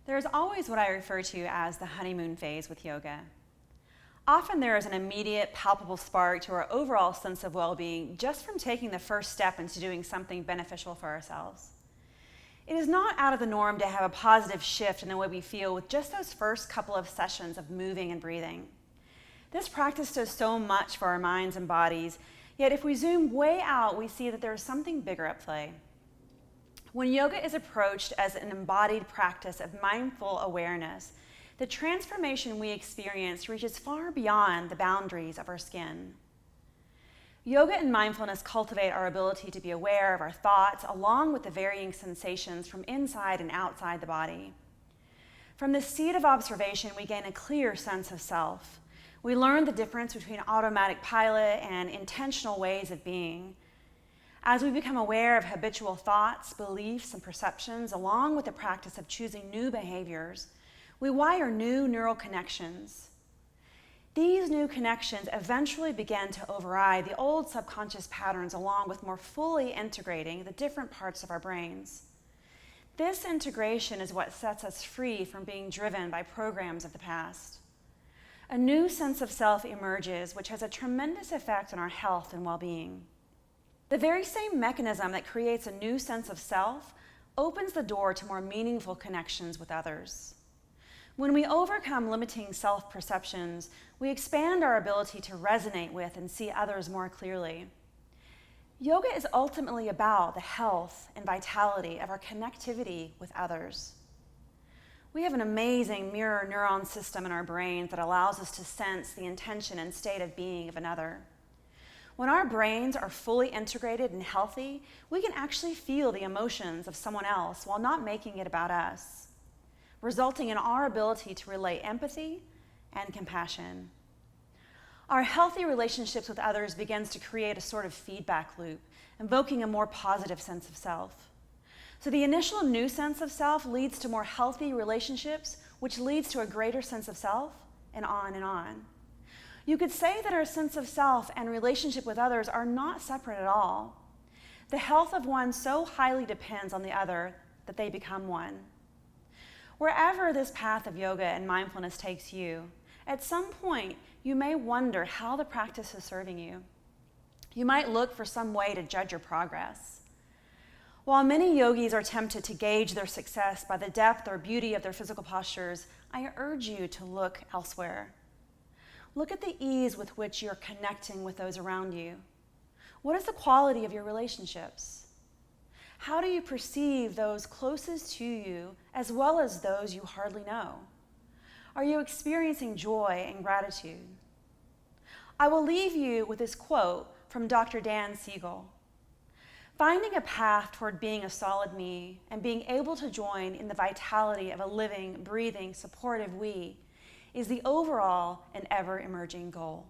There's always what I refer to as the honeymoon phase with yoga. Often there is an immediate, palpable spark to our overall sense of well-being just from taking the first step into doing something beneficial for ourselves. It is not out of the norm to have a positive shift in the way we feel with just those first couple of sessions of moving and breathing. This practice does so much for our minds and bodies, yet if we zoom way out, we see that there is something bigger at play. When yoga is approached as an embodied practice of mindful awareness, the transformation we experience reaches far beyond the boundaries of our skin. Yoga and mindfulness cultivate our ability to be aware of our thoughts along with the varying sensations from inside and outside the body. From this seat of observation, we gain a clear sense of self. We learn the difference between automatic pilot and intentional ways of being. As we become aware of habitual thoughts, beliefs, and perceptions, along with the practice of choosing new behaviors, we wire new neural connections. These new connections eventually begin to override the old subconscious patterns along with more fully integrating the different parts of our brains. This integration is what sets us free from being driven by programs of the past. A new sense of self emerges, which has a tremendous effect on our health and well-being. The very same mechanism that creates a new sense of self opens the door to more meaningful connections with others. When we overcome limiting self-perceptions, we expand our ability to resonate with and see others more clearly. Yoga is ultimately about the health and vitality of our connectivity with others. We have an amazing mirror neuron system in our brains that allows us to sense the intention and state of being of another. When our brains are fully integrated and healthy, we can actually feel the emotions of someone else while not making it about us, resulting in our ability to relay empathy and compassion. Our healthy relationships with others begins to create a sort of feedback loop, invoking a more positive sense of self. So the initial new sense of self leads to more healthy relationships, which leads to a greater sense of self, and on and on. You could say that our sense of self and relationship with others are not separate at all. The health of one so highly depends on the other that they become one. Wherever this path of yoga and mindfulness takes you, at some point you may wonder how the practice is serving you. You might look for some way to judge your progress. While many yogis are tempted to gauge their success by the depth or beauty of their physical postures, I urge you to look elsewhere. Look at the ease with which you're connecting with those around you. What is the quality of your relationships? How do you perceive those closest to you as well as those you hardly know? Are you experiencing joy and gratitude? I will leave you with this quote from Dr. Dan Siegel. Finding a path toward being a solid me and being able to join in the vitality of a living, breathing, supportive we is the overall and ever-emerging goal.